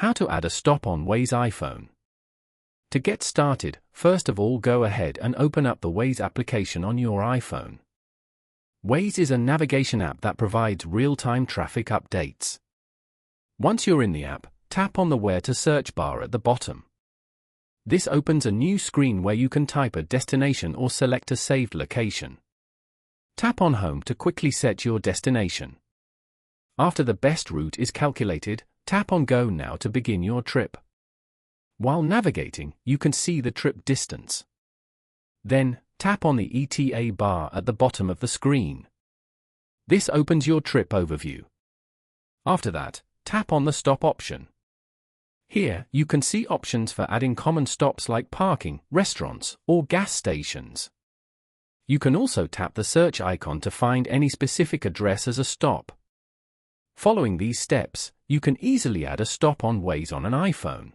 How to add a stop on Waze iPhone. To get started, first of all go ahead and open up the Waze application on your iPhone. Waze is a navigation app that provides real-time traffic updates. Once you're in the app, tap on the Where to search bar at the bottom. This opens a new screen where you can type a destination or select a saved location. Tap on Home to quickly set your destination. After the best route is calculated, tap on Go Now to begin your trip. While navigating, you can see the trip distance. Then, tap on the ETA bar at the bottom of the screen. This opens your trip overview. After that, tap on the Stop option. Here, you can see options for adding common stops like parking, restaurants, or gas stations. You can also tap the search icon to find any specific address as a stop. Following these steps, you can easily add a stop on Waze on an iPhone.